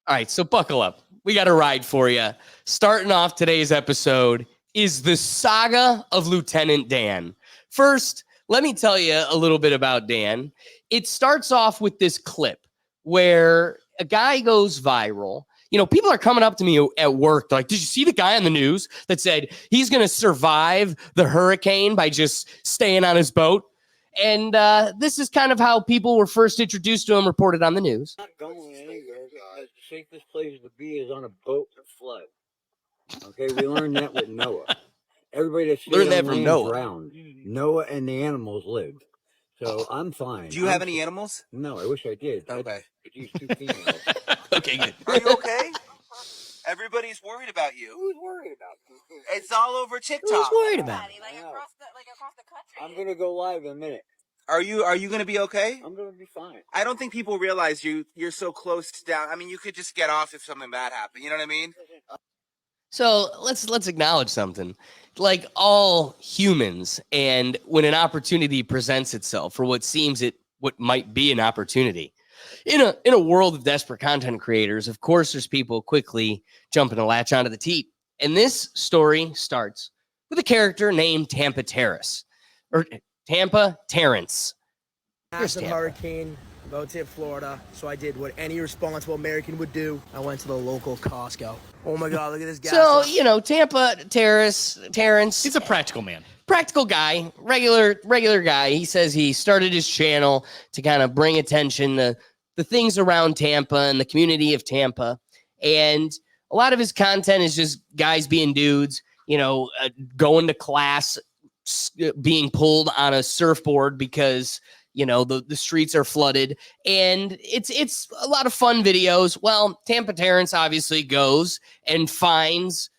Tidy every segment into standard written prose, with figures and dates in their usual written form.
All right, so buckle up. We got a ride for you. Starting off today's episode is the saga of Lieutenant Dan. First, let me tell you a little bit about Dan. It starts off with this clip where a guy goes viral. You know, people are coming up to me at work. They're like, did you see the guy on the news that said he's going to survive the hurricane by just staying on his boat? And this is kind of how people were first introduced to him, reported on the news. Not going anywhere. The safest place to be is on a boat to flood. Okay, we learned that with Noah. Everybody that Learned that from Noah. drowned. Noah and the animals lived. So I'm fine. Do you have any animals? No, I wish I did. Okay. Could use 2 females. Okay, good. Are you okay? Everybody's worried about you. Who's worried about me? It's all over TikTok. Who's worried about it? I know. Across the country. I'm gonna go live in a minute. Are you going to be okay? I'm gonna be fine. I don't think people realize you're so close down. I mean, you could just get off if something bad happened. You know what I mean? So let's acknowledge something. Like all humans, and when an opportunity presents itself for what might be an opportunity, in a world of desperate content creators, of course, there's people quickly jumping to latch onto the teat. And this story starts with a character named Tampa Terrace, or Tampa Terrence. Massive hurricane about to hit Florida, so I did what any responsible American would do. I went to the local Costco. Oh my God, look at this guy. So, you know, Tampa Terrence, He's a practical man. practical guy, regular guy. He says he started his channel to kind of bring attention to the things around Tampa and the community of Tampa. And a lot of his content is just guys being dudes, you know, going to class, being pulled on a surfboard because, you know, the streets are flooded, and it's a lot of fun videos. Well, Tampa Terrence obviously goes and finds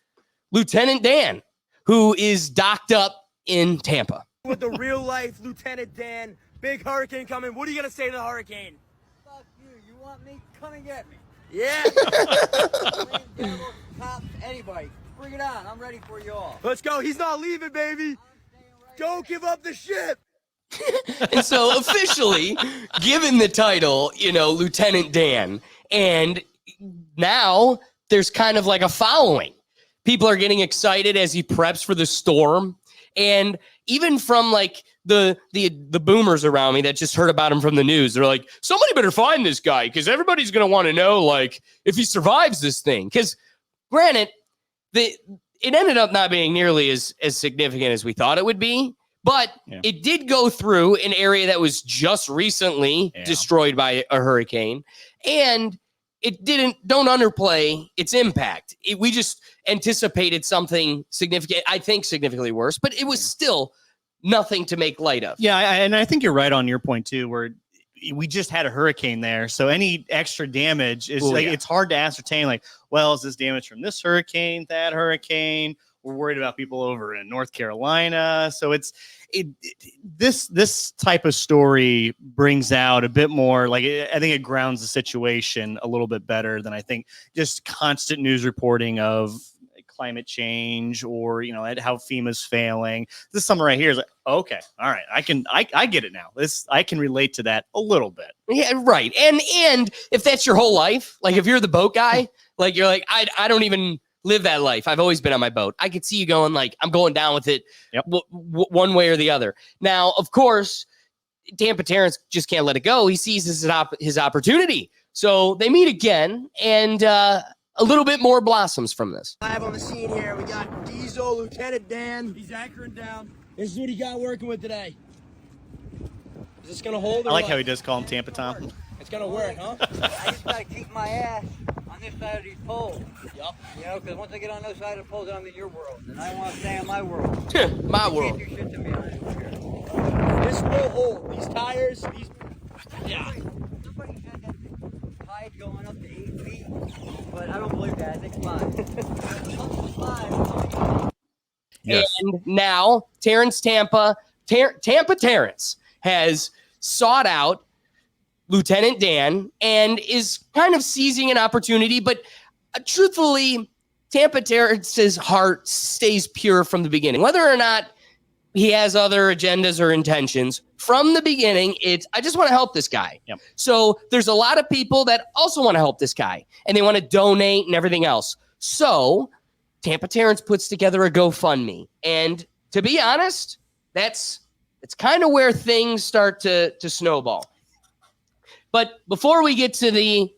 Lieutenant Dan, who is docked up in Tampa. With the real life Lieutenant Dan, big hurricane coming. What are you gonna say to the hurricane? Fuck you. You want me? Come and get me. Yeah. Devil, cops, anybody. Bring it on. I'm ready for you all. Let's go. He's not leaving, baby. Don't give up the ship. And so officially given the title, you know, Lieutenant Dan, and now there's kind of like a following. People are getting excited as he preps for the storm. And even from like the boomers around me that just heard about him from the news, they're like, somebody better find this guy because everybody's going to want to know, like, if he survives this thing. Because granted, it ended up not being nearly as significant as we thought it would be. But it did go through an area that was just recently destroyed by a hurricane. And it don't underplay its impact. We just anticipated something significant, I think significantly worse, but it was still nothing to make light of. Yeah, and I think you're right on your point too, where we just had a hurricane there. So any extra damage is it's hard to ascertain, like, well, is this damage from this hurricane, that hurricane? We're worried about people over in North Carolina. So this type of story brings out a bit more, like, I think it grounds the situation a little bit better than I think just constant news reporting of climate change or, you know, how FEMA's failing. This summer right here is like, okay, all right, I get it now. I can relate to that a little bit. Yeah, right. And if that's your whole life, like if you're the boat guy, like you're like, I don't even live that life. I've always been on my boat. I could see you going like, I'm going down with it one way or the other. Now, of course, Tampa Terrence just can't let it go. He sees his opportunity. So they meet again, and a little bit more blossoms from this. Live on the scene here, we got Diesel, Lieutenant Dan. He's anchoring down. This is what he got working with today. Is this gonna hold? I like how he does call him Tampa Tom. It's gonna work, huh? I just gotta keep my ass on this side of these poles. Yup. You know, because once I get on this side of the poles, I'm in your world. And I want to stay in my world. My You world. can't do shit to me on this here. This will hold. These tires, yeah. Somebody said that the tide going up to 8 feet, but I don't believe that. I think it's 5. Yes. And now Tampa Terrence has sought out Lieutenant Dan and is kind of seizing an opportunity, but truthfully, Tampa Terrence's heart stays pure from the beginning. Whether or not he has other agendas or intentions. From the beginning, it's I just want to help this guy. Yep. So there's a lot of people that also want to help this guy, and they want to donate and everything else. So Tampa Terrence puts together a GoFundMe, and to be honest, it's kind of where things start to snowball. But before we get to the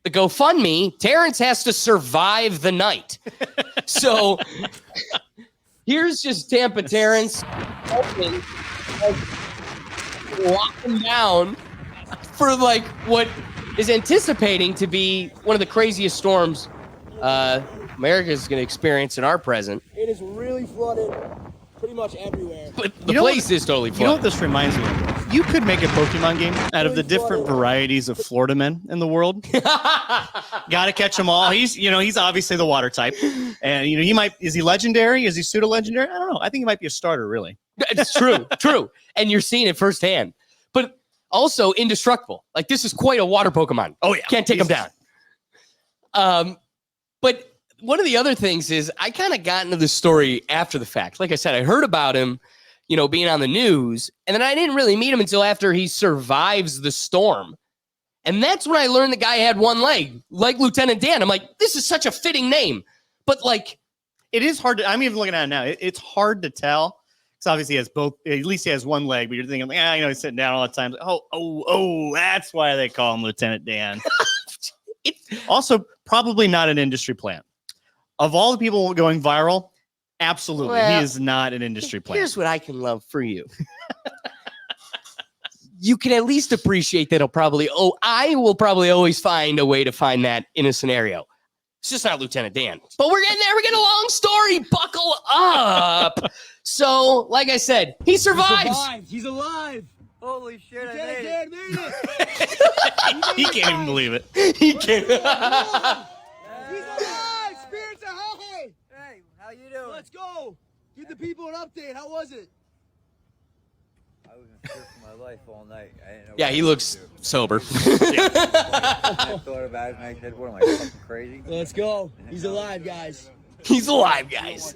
GoFundMe, Terrence has to survive the night. So here's just Tampa Terrence helping lock him down for like what is anticipating to be one of the craziest storms America is going to experience in our present. It is really flooded pretty much everywhere. But the place is totally You know what flooded. this reminds me of? You could make a Pokemon game out of the different varieties of Florida men in the world. Got to catch them all. He's obviously the water type, and is he legendary? Is he pseudo legendary? I don't know. I think he might be a starter, really. It's true. And you're seeing it firsthand. But also indestructible. Like this is quite a water Pokemon. Oh, yeah. Can't take him down. But one of the other things is I kind of got into the story after the fact. Like I said, I heard about him, being on the news, and then I didn't really meet him until after he survives the storm. And that's when I learned the guy had one leg, like Lieutenant Dan. I'm like, this is such a fitting name. But like, It is hard to. I'm even looking at it now. It's hard to tell. Because obviously he has both. At least he has one leg. But you're thinking, like, he's sitting down all the time. Oh, that's why they call him Lieutenant Dan. Also, probably not an industry plant. Of all the people going viral, absolutely, Well, he is not an industry plant. here's what I can love for you. You can at least appreciate that I will probably always find a way to find that in a scenario. It's just not Lieutenant Dan. But we're getting there. We're getting a long story. Buckle up. So, like I said, he survives. He's alive. Holy shit, I made it. Dan made it. He can't even believe it. He can. He's alive. Spirits are high. Hey, how you doing? Let's go. Give the people an update. How was it? I was in fear for my life all night. I didn't know Yeah, what he to looks do. sober. I thought about it and I said, what am I, fucking crazy? Let's go. He's alive, guys. He's alive, guys.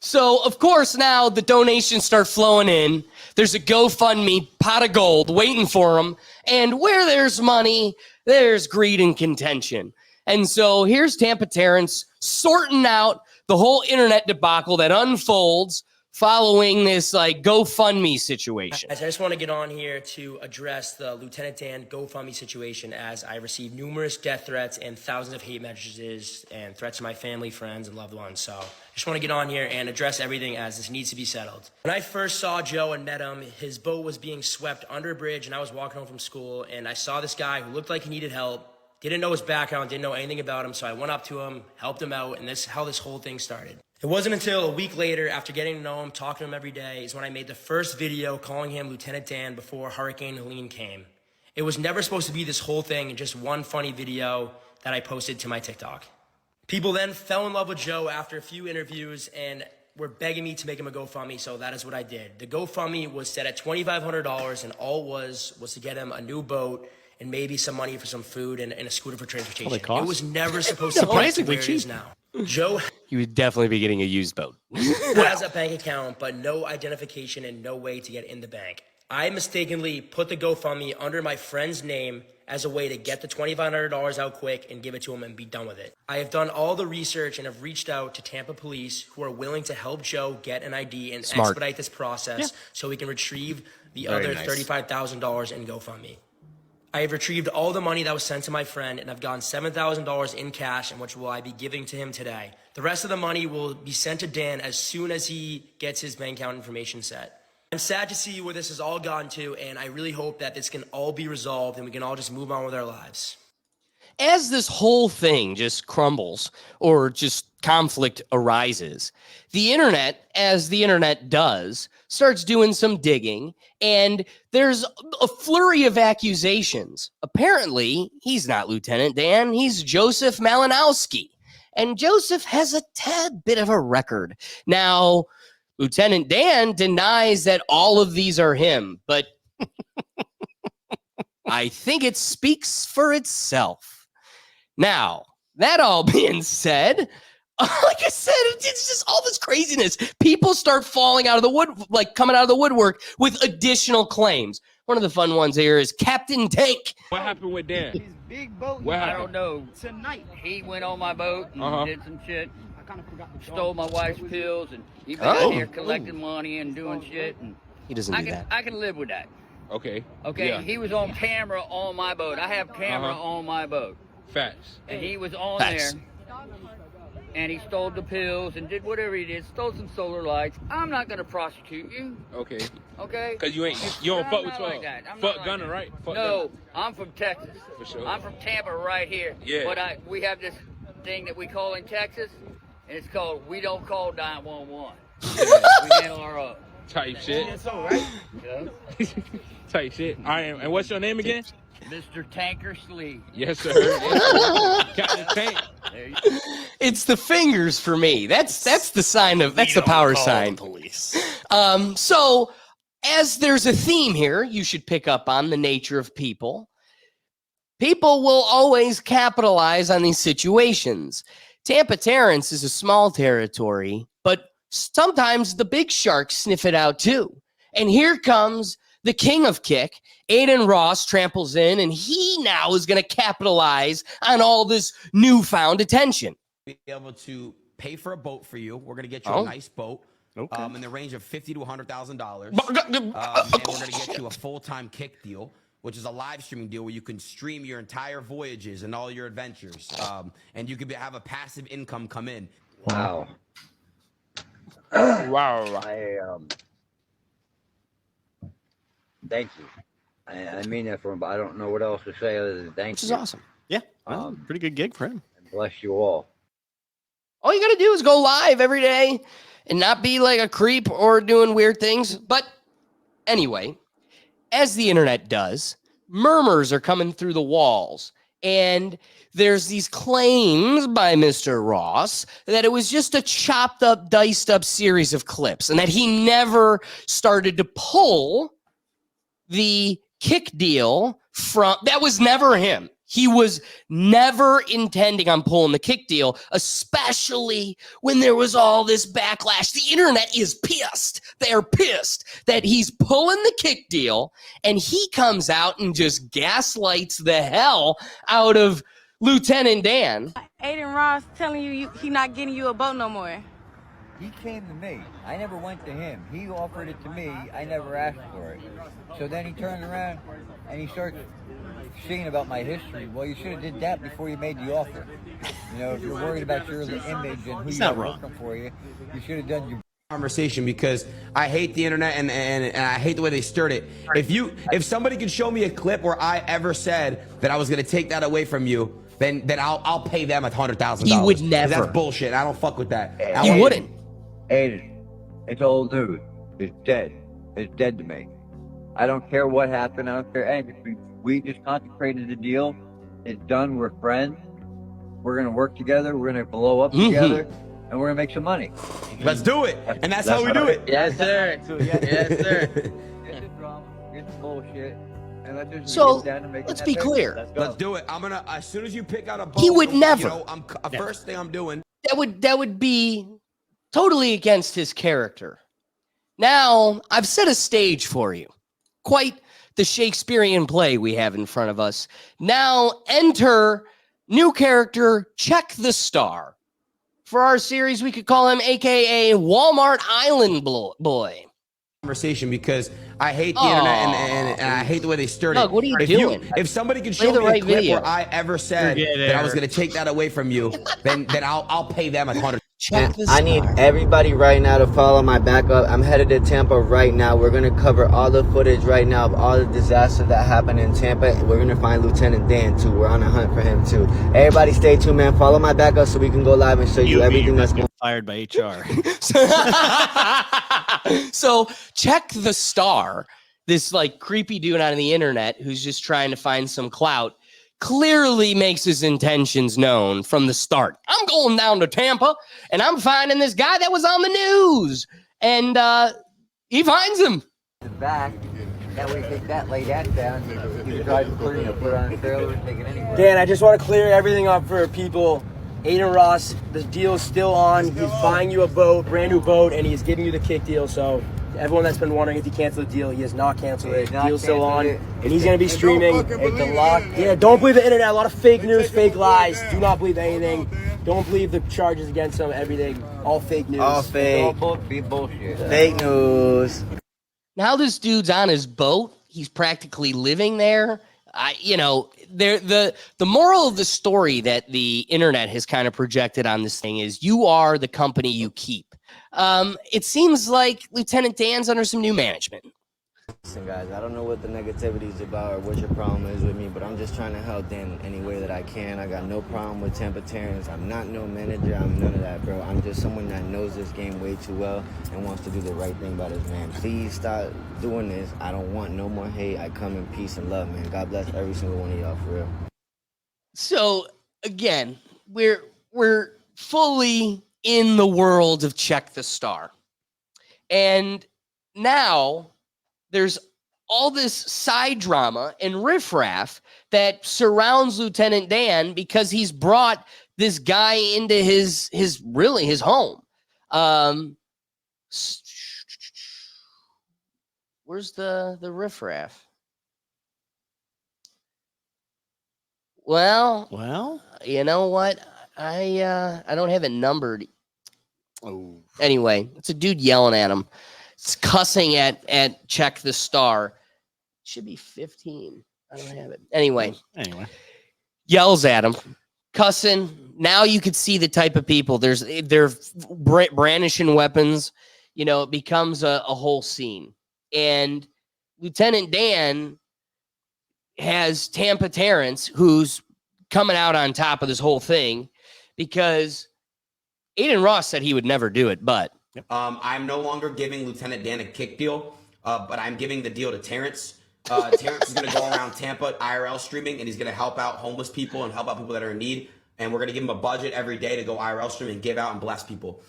So, of course, now the donations start flowing in. There's a GoFundMe pot of gold waiting for him. And where there's money, there's greed and contention. And so here's Tampa Terrence sorting out the whole internet debacle that unfolds following this like GoFundMe situation. Guys, I just want to get on here to address the Lieutenant Dan GoFundMe situation, as I received numerous death threats and thousands of hate messages and threats to my family, friends, and loved ones. So I just want to get on here and address everything, as this needs to be settled. When I first saw Joe and met him, his boat was being swept under a bridge, and I was walking home from school, and I saw this guy who looked like he needed help, didn't know his background, didn't know anything about him, so I went up to him, helped him out, and this is how this whole thing started. It wasn't until a week later, after getting to know him, talking to him every day, is when I made the first video calling him Lieutenant Dan before Hurricane Helene came. It was never supposed to be this whole thing, just one funny video that I posted to my TikTok. People then fell in love with Joe after a few interviews and were begging me to make him a GoFundMe, so that is what I did. The GoFundMe was set at $2,500, and all it was to get him a new boat and maybe some money for some food and a scooter for transportation. cost? It was never supposed to be Surprisingly where it is cheap. now. Joe You would definitely be getting a used boat. has a bank account, but no identification and no way to get in the bank. I mistakenly put the GoFundMe under my friend's name as a way to get the $2,500 out quick and give it to him and be done with it. I have done all the research and have reached out to Tampa police, who are willing to help Joe get an ID and Smart. expedite this process so we can retrieve the Very other nice. $35,000 in GoFundMe. I have retrieved all the money that was sent to my friend, and I've gotten $7,000 in cash, and which will I be giving to him today. The rest of the money will be sent to Dan as soon as he gets his bank account information set. I'm sad to see where this has all gone to, and I really hope that this can all be resolved and we can all just move on with our lives. As this whole thing just crumbles or just conflict arises, the internet, as the internet does, starts doing some digging, and there's a flurry of accusations. Apparently, he's not Lieutenant Dan, he's Joseph Malinowski. And Joseph has a tad bit of a record. Now, Lieutenant Dan denies that all of these are him, but I think it speaks for itself. Now, that all being said, Like I said, it's just all this craziness. People start falling out of the wood, like coming out of the woodwork with additional claims. One of the fun ones here is Captain Tank. What happened with Dan? His big boat. What I happened? don't know. Tonight he went on my boat and Uh-huh. did some shit. I kind of forgot the Stole my wife's pills and he been Oh. out here collecting money and doing shit. And He doesn't do that. I can live with that. Okay. Okay, Yeah. he was on camera on my boat. I have camera Uh-huh. on my boat, Facts. and he was on Facts. there. And he stole the pills and did whatever he did. Stole some solar lights. I'm not gonna prosecute you. Okay. Okay? Cause you don't I'm fuck with not 12. like that. I'm Fuck not like Gunner, that. right? Fuck No, Gunner. I'm from Texas. For sure. I'm from Tampa right here. Yeah. But we have this thing that we call in Texas, and it's called we don't call 911. We handle our own. Type shit. Yeah? Type shit. All right, and what's your name again? Mr. Tanker Slee. Yes, sir. Captain Tank. There you go. It's the fingers for me. That's the sign of that's the power sign. Police. So as there's a theme here, you should pick up on the nature of people. People will always capitalize on these situations. Tampa Terrence is a small territory, but sometimes the big sharks sniff it out too. And here comes the king of kick. Aiden Ross tramples in, and he now is going to capitalize on all this newfound attention. Be able to pay for a boat for you. We're gonna get you Oh. a nice boat, Okay. in the range of $50,000 to $100,000. And we're gonna get you a full-time kick deal, which is a live streaming deal where you can stream your entire voyages and all your adventures, and you could have a passive income come in. Wow. Wow. Thank you. I mean that from, I don't know what else to say other than thank Which is you. awesome. Yeah. Well, pretty good gig for him. And bless you all. All you got to do is go live every day and not be like a creep or doing weird things. But anyway, as the internet does, murmurs are coming through the walls. And there's these claims by Mr. Ross that it was just a chopped up, diced up series of clips and that he never started to pull the kick deal from, that was never him. He was never intending on pulling the kick deal, especially when there was all this backlash. The internet is pissed. They're pissed that he's pulling the kick deal, and he comes out and just gaslights the hell out of Lieutenant Dan. Aiden Ross telling you he not getting you a boat no more. He came to me. I never went to him. He offered it to me. I never asked for it. So then he turned around and he starts seeing about my history. Well, you should have did that before you made the offer. You know, if you're worried about your image and who He's you're not wrong. working for you, you should have done your Conversation, because I hate the internet and I hate the way they stirred it. If somebody could show me a clip where I ever said that I was gonna take that away from you, then I'll pay them $100,000. He would never. That's bullshit. I don't fuck with that. He wouldn't. Aiden, it's old news. It's dead. It's dead to me. I don't care what happened. I don't care anything. We just consecrated the deal. It's done. We're friends. We're going to work together. We're going to blow up together. And we're going to make some money. Let's do it. And that's how we do it. Yes, sir. yes, sir. Get the drama, get the bullshit, and let's just So, get down to making let's that be business. clear. Let's go. Let's do it. I'm gonna, as soon as you pick out a boat, He would never. You know, first thing I'm doing. That would be totally against his character. Now, I've set a stage for you. Quite the Shakespearean play we have in front of us. Now, enter new character, Check the Star. For our series, we could call him AKA Walmart Island Boy. Conversation, because I hate the internet and I hate the way they stirred Doug, it. what are you doing? If somebody could Play show the me a right clip video. where I ever said that I was going to take that away from you, then I'll pay them $100. Check the I need everybody right now to follow my backup. I'm headed to Tampa right now. We're going to cover all the footage right now of all the disaster that happened in Tampa. We're going to find Lieutenant Dan too. We're on a hunt for him too. Everybody stay tuned, man. Follow my backup so we can go live and show you everything that's going on. Fired by HR. So Check the Star, this like creepy dude on the internet who's just trying to find some clout, clearly makes his intentions known from the start. I'm going down to Tampa and I'm finding this guy that was on the news. And he finds him. The back. That way, take that, lay that down. You can drive it clear, put it on a trailer and take it anywhere. Dan, I just want to clear everything up for people Aiden Ross, the deal's still on. He's buying you a boat, brand new boat, and he's giving you the kick deal. So everyone that's been wondering if he canceled the deal, he has not canceled it. The deal's still on, and he's going to be streaming. It's a lot. Yeah, don't believe the internet. A lot of fake news, fake lies. Do not believe anything. Don't believe the charges against him. Everything, all fake news. All fake. Bullshit. Fake news. Now this dude's on his boat. He's practically living there. The moral of the story that the internet has kind of projected on this thing is you are the company you keep. It seems like Lieutenant Dan's under some new management. Listen, guys, I don't know what the negativity is about or what your problem is with me, but I'm just trying to help Dan in any way that I can. I got no problem with Tampa Terrence. I'm not no manager. I'm none of that, bro. I'm just someone that knows this game way too well and wants to do the right thing by this man. Please stop doing this. I don't want no more hate. I come in peace and love, man. God bless every single one of y'all, for real. So again, we're fully in the world of Check the Star. And now there's all this side drama and riffraff that surrounds Lieutenant Dan because he's brought this guy into his home. Where's the riffraff? Well, you know what? I don't have it numbered. Oh. Anyway, it's a dude yelling at him. It's cussing at Check the Star. Should be 15. I don't have it. Anyway. Yells at him, cussing. Now you could see the type of people. They're brandishing weapons. It becomes a whole scene. And Lieutenant Dan has Tampa Terrence, who's coming out on top of this whole thing because Aiden Ross said he would never do it, but I'm no longer giving Lieutenant Dan a kick deal, but I'm giving the deal to Terrence. Terrence is going to go around Tampa IRL streaming, and he's going to help out homeless people and help out people that are in need. And we're going to give him a budget every day to go IRL stream and give out and bless people.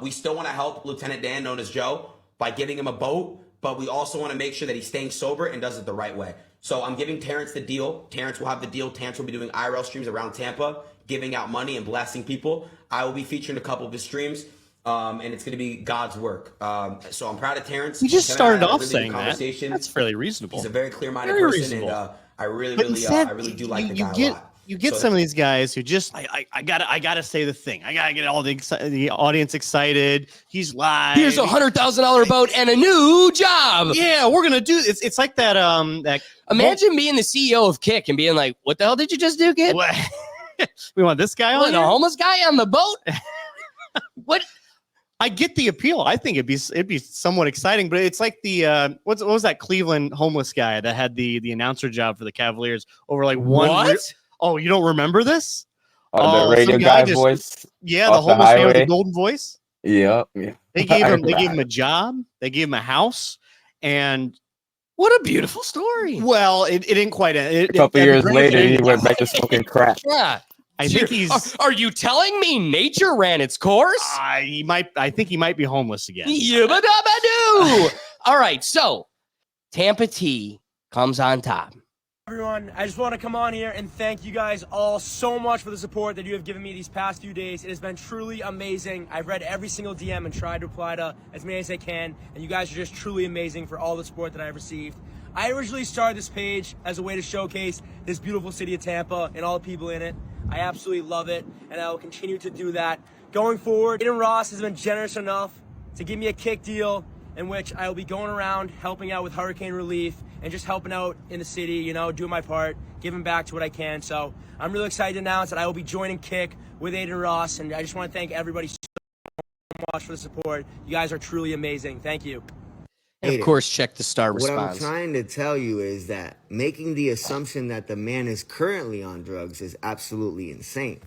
We still want to help Lieutenant Dan, known as Joe, by giving him a boat, but we also want to make sure that he's staying sober and does it the right way. So I'm giving Terrence the deal. Terrence will have the deal. Terrence will be doing IRL streams around Tampa, giving out money and blessing people. I will be featuring a couple of his streams. And it's going to be God's work. So I'm proud of Terrence. You just started off really saying that. That's fairly reasonable. He's a very clear-minded person, reasonable. and I really do like the guy a lot. You get some of these guys who just I gotta say the thing. I gotta get all the audience excited. He's live. Here's a $100,000 boat and a new job. Yeah, we're gonna do this. It's like that. Imagine being the CEO of Kick and being like, "What the hell did you just do, kid? We want this guy on a homeless guy on the boat? What?" I get the appeal. I think it'd be somewhat exciting, but it's like the what was that Cleveland homeless guy that had the announcer job for the Cavaliers over like one. What? Oh, you don't remember this? The radio guy voice. Yeah, the homeless guy with the golden voice. Yeah. They gave him a job. They gave him a house, and what a beautiful story. Well, it didn't quite end. A couple years later, he went back to smoking crack. Yeah. I think he's. Are you telling me nature ran its course? He might. I think he might be homeless again. Yabba-dabba-doo. All right, so Tampa T comes on top. Everyone, I just want to come on here and thank you guys all so much for the support that you have given me these past few days. It has been truly amazing. I've read every single DM and tried to reply to as many as I can, and you guys are just truly amazing for all the support that I've received. I originally started this page as a way to showcase this beautiful city of Tampa and all the people in it. I absolutely love it, and I will continue to do that. Going forward, Aiden Ross has been generous enough to give me a kick deal in which I will be going around helping out with hurricane relief and just helping out in the city, doing my part, giving back to what I can. So I'm really excited to announce that I will be joining Kick with Aiden Ross, and I just want to thank everybody so much for the support. You guys are truly amazing. Thank you. And of course, Check the Star What response. I'm trying to tell you is that making the assumption that the man is currently on drugs is absolutely insane.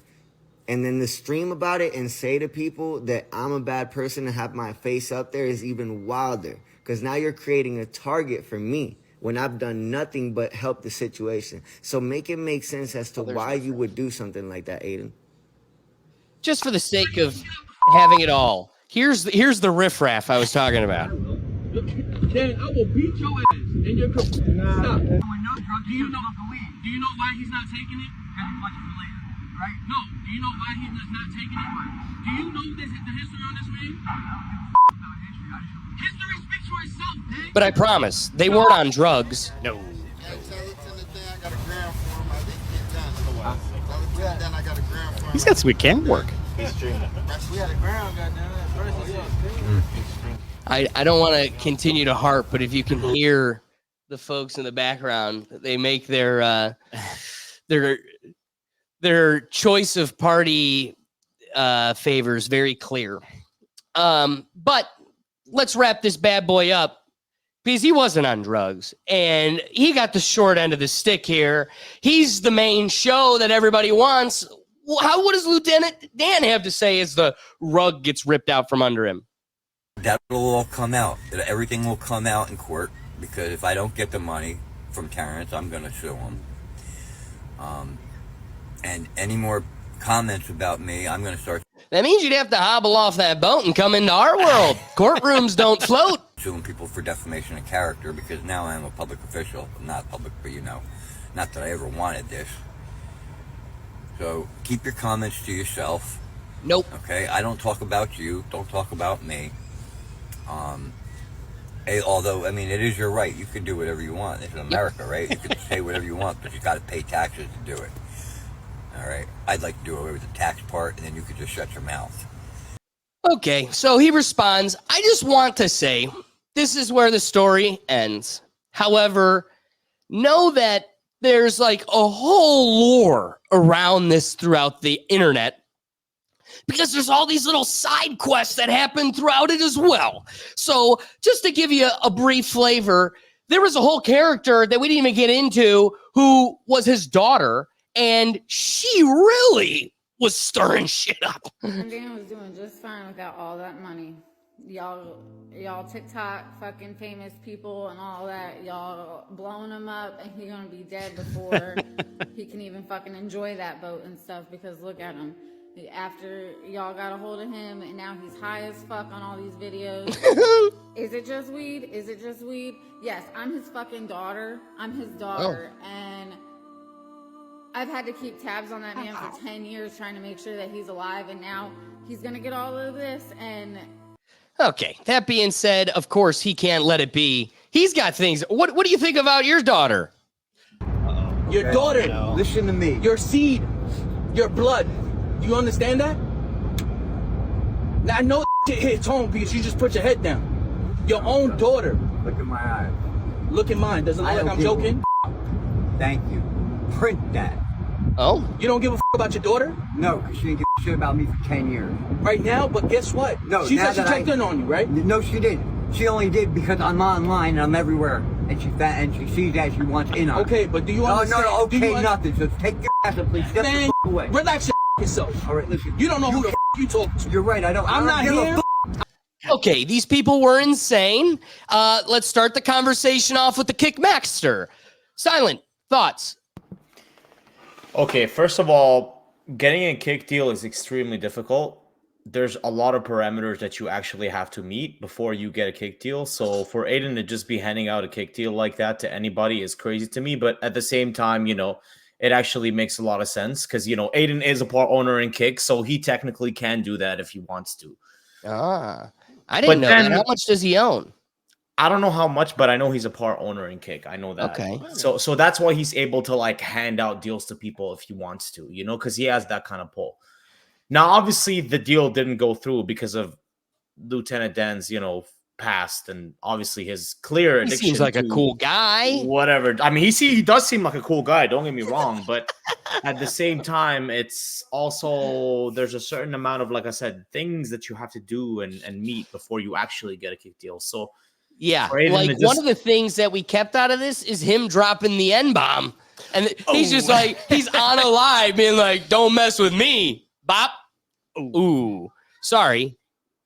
And then to stream about it and say to people that I'm a bad person and have my face up there is even wilder. Because now you're creating a target for me when I've done nothing but help the situation. So make it make sense as to why you would do something like that, Aiden. Just for the sake of having it all, here's the riffraff I was talking about. Dan, I will beat your ass and your stop. Do you know why he's not taking it? Because he watching for later, right? No. Do you know why he's not taking it? Do you know the history on this man? History speaks for itself, man. But I promise, they weren't on drugs. No. He's got some camera work. I don't want to continue to harp, but if you can hear the folks in the background, they make their choice of party favors very clear. But let's wrap this bad boy up, because he wasn't on drugs and he got the short end of the stick here. He's the main show that everybody wants. What does Lieutenant Dan have to say as the rug gets ripped out from under him? That'll all come out. Everything will come out in court, because if I don't get the money from Terrence, I'm going to sue him. And any more comments about me, I'm going to start. That means you'd have to hobble off that boat and come into our world. Courtrooms don't float. Suing people for defamation of character, because now I'm a public official. I'm not public, but not that I ever wanted this. So keep your comments to yourself. Nope. Okay, I don't talk about you. Don't talk about me. Although, I mean, it is your right. You can do whatever you want. It's America, right? You can say whatever you want, but you got to pay taxes to do it. All right? I'd like to do away with the tax part, and then you could just shut your mouth. Okay, so he responds, I just want to say this is where the story ends. However, know that there's like a whole lore around this throughout the internet, because there's all these little side quests that happen throughout it as well. So just to give you a brief flavor, there was a whole character that we didn't even get into who was his daughter, and she really was stirring shit up. Dan was doing just fine without all that money. Y'all TikTok fucking famous people and all that, y'all blowing him up, and he's gonna be dead before he can even fucking enjoy that boat and stuff, because look at him. After y'all got a hold of him, and now he's high as fuck on all these videos. Is it just weed? Is it just weed? Yes, I'm his fucking daughter. I'm his daughter, and I've had to keep tabs on that man for 10 years trying to make sure that he's alive, and now he's gonna get all of this. And okay, that being said, of course he can't let it be. He's got things. What do you think about your daughter? Your daughter. Listen to me. Your seed. Your blood. Do you understand that? Now, I know shit hits home because you just put your head down. Your own daughter. Look in my eyes. Look in mine. Doesn't look like I'm joking. Thank you. Print that. Oh? You don't give a about your daughter? No, because she didn't give a shit about me for 10 years. Right now, but guess what? No, she now said she checked in on you, right? No, she didn't. She only did because I'm online and I'm everywhere, and she sees that she wants in on it. Okay, but do you understand? No, okay, nothing. So take your ass and please get the away. Relax yourself. All right, listen. You don't know who the you talk to. You're right. I'm not here. Okay, these people were insane. Let's start the conversation off with the Kickmaster. Silent thoughts. Okay, first of all, getting a kick deal is extremely difficult. There's a lot of parameters that you actually have to meet before you get a kick deal. So for Aiden to just be handing out a kick deal like that to anybody is crazy to me. But at the same time, it actually makes a lot of sense because, Aiden is a part owner in Kick, so he technically can do that if he wants to. I didn't know that. How much does he own? I don't know how much, but I know he's a part owner in Kick. I know that. Okay. So that's why he's able to hand out deals to people if he wants to, because he has that kind of pull. Now, obviously, the deal didn't go through because of Lieutenant Dan's, past, and obviously his clear addiction. He seems like a cool guy. Whatever. I mean, he does seem like a cool guy. Don't get me wrong, but at the same time, it's also there's a certain amount of, like I said, things that you have to do and meet before you actually get a kick deal. So. Yeah, like one of the things that we kept out of this is him dropping the N-bomb. And he's just like, he's on a live being like, don't mess with me, bop. Ooh, sorry.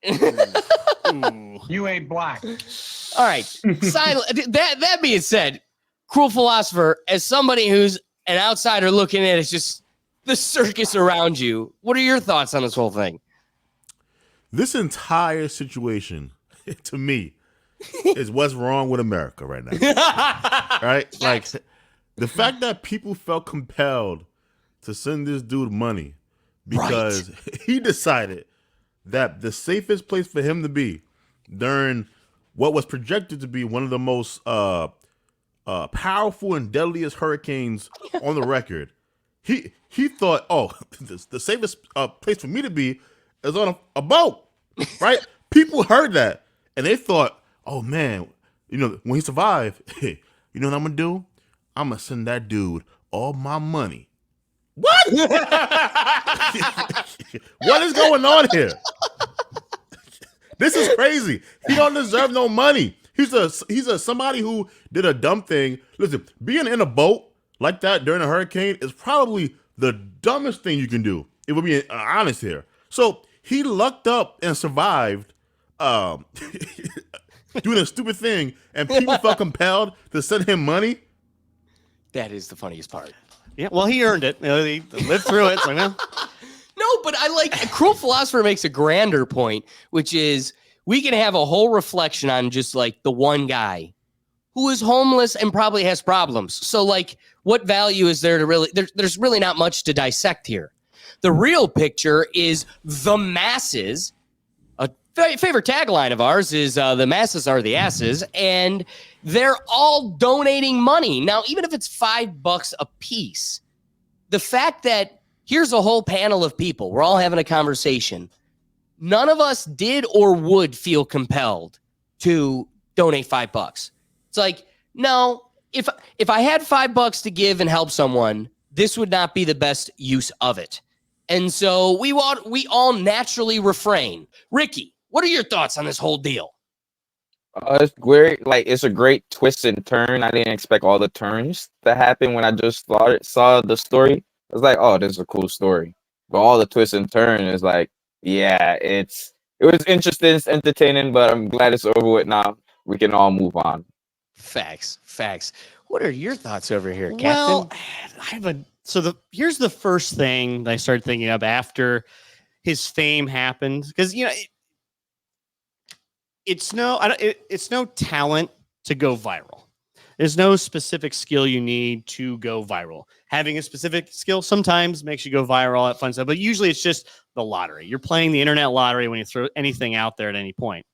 Ooh. You ain't black. All right, silent. That being said, Cruel Philosopher, as somebody who's an outsider looking at it, it's just the circus around you. What are your thoughts on this whole thing? This entire situation, to me, is what's wrong with America right now. Right? Like the fact that people felt compelled to send this dude money because he decided that the safest place for him to be during what was projected to be one of the most powerful and deadliest hurricanes on the record, he thought, oh, the safest place for me to be is on a boat, right? People heard that and they thought, oh man, when he survived, you know what I'm gonna do? I'm gonna send that dude all my money. What? What is going on here? This is crazy. He don't deserve no money. He's a somebody who did a dumb thing. Listen, being in a boat like that during a hurricane is probably the dumbest thing you can do. It would be honest here. So he lucked up and survived doing a stupid thing, and people felt compelled to send him money. That is the funniest part. Yeah, well, he earned it. He lived through it. So, No, but I like a Cruel Philosopher makes a grander point, which is we can have a whole reflection on just like the one guy who is homeless and probably has problems. So like, what value is there to really, there's really not much to dissect here. The real picture is the masses. A favorite tagline of ours is the masses are the asses, and they're all donating money. Now, even if it's $5 a piece, the fact that here's a whole panel of people, we're all having a conversation. None of us did or would feel compelled to donate $5. It's like, no, if I had $5 to give and help someone, this would not be the best use of it. And so we all naturally refrain. Ricky, what are your thoughts on this whole deal? It's great. Like, it's a great twist and turn. I didn't expect all the turns that happened when I just saw the story. I was like, oh, this is a cool story. But all the twists and turns is like, yeah, it was interesting, it's entertaining, but I'm glad it's over with now. We can all move on. Facts. What are your thoughts over here, Captain? Well, here's the first thing that I started thinking of after his fame happened, because it's no talent to go viral. There's no specific skill you need to go viral. Having a specific skill sometimes makes you go viral at fun stuff, but usually it's just the lottery. You're playing the internet lottery when you throw anything out there at any point.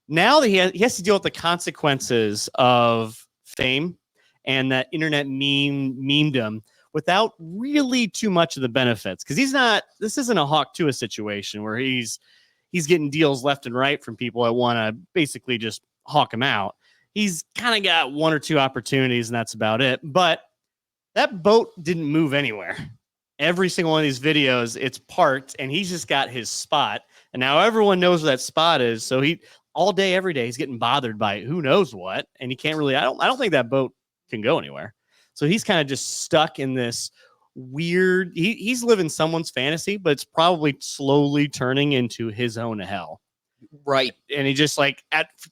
Now that he has to deal with the consequences of fame and that internet memedom without really too much of the benefits, because this isn't a Hawk Tuah situation where he's getting deals left and right from people that want to basically just hawk him out. He's kind of got one or two opportunities, and that's about it. But that boat didn't move anywhere. Every single one of these videos, it's parked, and he's just got his spot. And now everyone knows where that spot is. So he all day, every day, he's getting bothered by who knows what, and he can't really. I don't think that boat can go anywhere. So he's kind of just stuck in this weird. He's living someone's fantasy, but it's probably slowly turning into his own hell. Right. And he just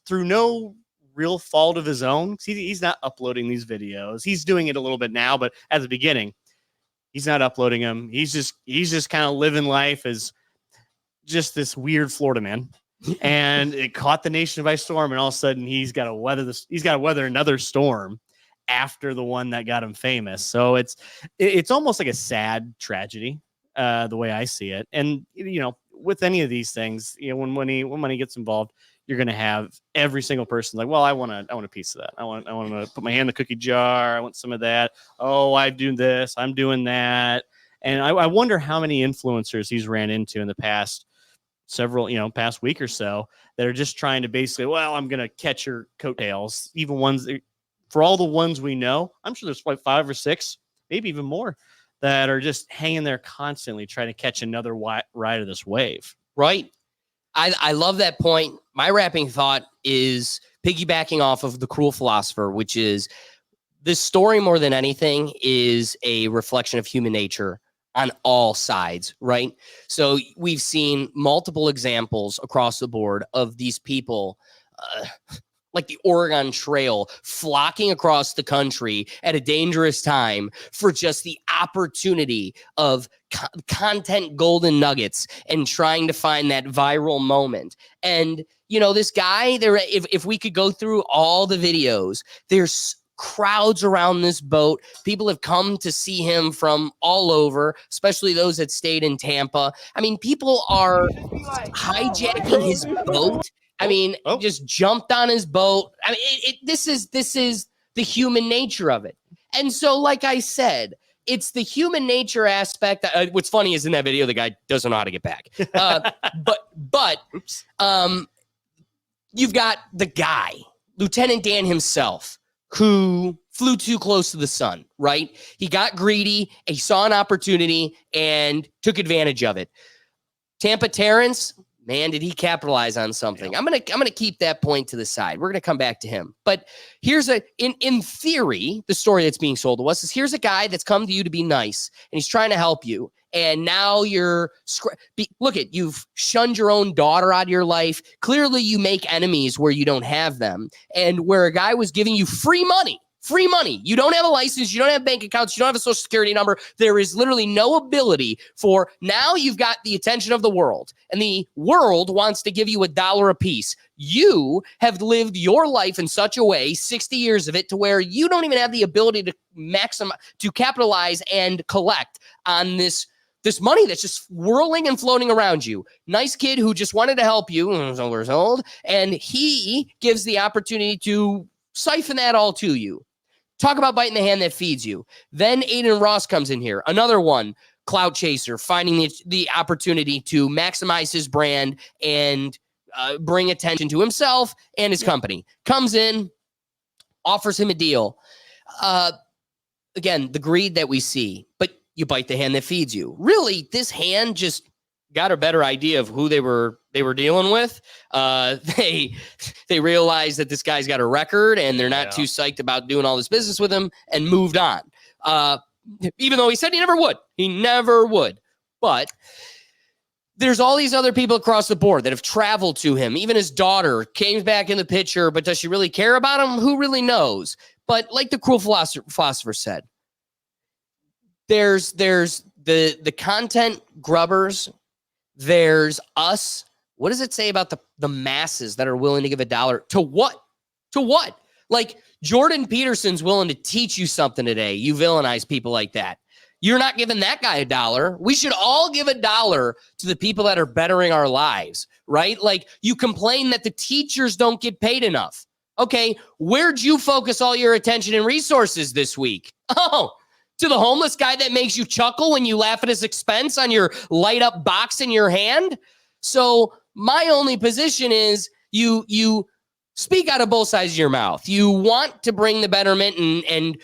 through no real fault of his own. He's not uploading these videos. He's doing it a little bit now, but at the beginning, he's not uploading them. He's just kind of living life as just this weird Florida man. And it caught the nation by storm, and all of a sudden he's got to weather another storm after the one that got him famous. So it's almost like a sad tragedy, the way I see it. And with any of these things, when money gets involved, you're going to have every single person like, well, I want a piece of that. I want to put my hand in the cookie jar. I want some of that. Oh, I do this. I'm doing that. And I wonder how many influencers he's ran into in the past past week or so that are just trying to basically, well, I'm going to catch your coattails. Even ones for all the ones we know, I'm sure there's like 5 or 6, maybe even more, that are just hanging there constantly trying to catch another ride of this wave. Right. I love that point. My wrapping thought is piggybacking off of The Cruel Philosopher, which is this story more than anything is a reflection of human nature on all sides, right? So we've seen multiple examples across the board of these people like the Oregon Trail flocking across the country at a dangerous time for just the opportunity of content golden nuggets and trying to find that viral moment. And, this guy there, if we could go through all the videos, there's crowds around this boat. People have come to see him from all over, especially those that stayed in Tampa. I mean, people are hijacking his boat. I mean, just jumped on his boat. I mean, this is the human nature of it. And so, like I said, it's the human nature aspect. What's funny is in that video, the guy doesn't know how to get back. But you've got the guy, Lieutenant Dan himself, who flew too close to the sun, right? He got greedy, he saw an opportunity, and took advantage of it. Tampa Terrence, man, did he capitalize on something? Yeah. I'm gonna keep that point to the side. We're gonna come back to him. But here's in theory, the story that's being sold to us is here's a guy that's come to you to be nice, and he's trying to help you. And now look at, you've shunned your own daughter out of your life. Clearly you make enemies where you don't have them. And where a guy was giving you free money. You don't have a license. You don't have bank accounts. You don't have a social security number. There is literally no ability for, now you've got the attention of the world, and the world wants to give you $1 a piece. You have lived your life in such a way, 60 years of it, to where you don't even have the ability to capitalize and collect on this money that's just whirling and floating around you. Nice kid who just wanted to help you, was years old, and he gives the opportunity to siphon that all to you. Talk about biting the hand that feeds you. Then Adin Ross comes in here. Another one, clout chaser, finding the opportunity to maximize his brand and bring attention to himself and his company. Comes in, offers him a deal. Again, the greed that we see, but you bite the hand that feeds you. Really, this hand just got a better idea of who they were dealing with. They realized that this guy's got a record and they're not too psyched about doing all this business with him, and moved on. Even though he said he never would. But there's all these other people across the board that have traveled to him. Even his daughter came back in the picture, but does she really care about him? Who really knows? But like the cruel philosopher said, there's the content grubbers. There's us. What does it say about the masses that are willing to give $1 to what? To what? Like Jordan Peterson's willing to teach you something today. You villainize people like that. You're not giving that guy $1. We should all give $1 to the people that are bettering our lives, right? Like you complain that the teachers don't get paid enough. Okay, where'd you focus all your attention and resources this week? Oh, to the homeless guy that makes you chuckle when you laugh at his expense on your light up box in your hand. So my only position is you speak out of both sides of your mouth. You want to bring the betterment and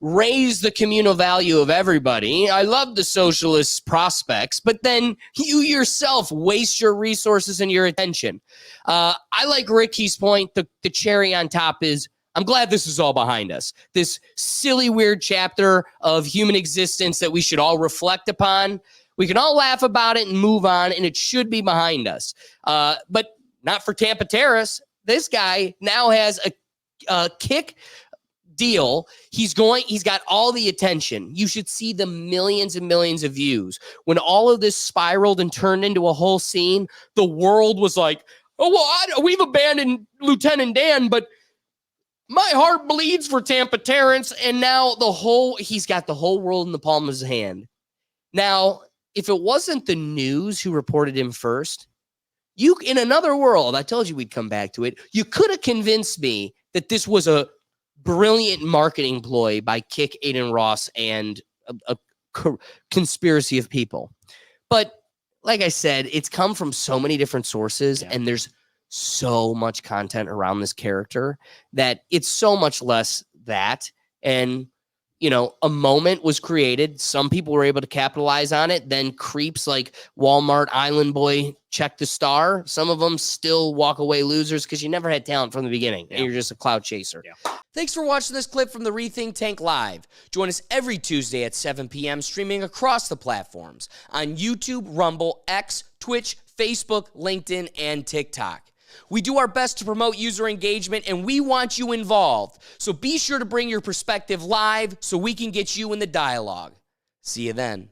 raise the communal value of everybody. I love the socialist prospects, but then you yourself waste your resources and your attention. I like Ricky's point. The cherry on top is, I'm glad this is all behind us. This silly, weird chapter of human existence that we should all reflect upon. We can all laugh about it and move on, and it should be behind us. But not for Tampa Terrace. This guy now has a kick deal. He's got all the attention. You should see the millions and millions of views. When all of this spiraled and turned into a whole scene, the world was like, oh, well, we've abandoned Lieutenant Dan, but my heart bleeds for Tampa Terrence. And now he's got the whole world in the palm of his hand. Now, if it wasn't the news who reported him first, in another world, I told you we'd come back to it. You could have convinced me that this was a brilliant marketing ploy by Kick, Adin Ross, and a conspiracy of people. But like I said, it's come from so many different sources, and there's so much content around this character that it's so much less that. And, a moment was created. Some people were able to capitalize on it. Then creeps like Walmart Island Boy check the star. Some of them still walk away losers because you never had talent from the beginning. And you're just a cloud chaser. Yeah. Thanks for watching this clip from the Rethink Tank Live. Join us every Tuesday at 7 p.m. streaming across the platforms on YouTube, Rumble, X, Twitch, Facebook, LinkedIn, and TikTok. We do our best to promote user engagement, and we want you involved. So be sure to bring your perspective live so we can get you in the dialogue. See you then.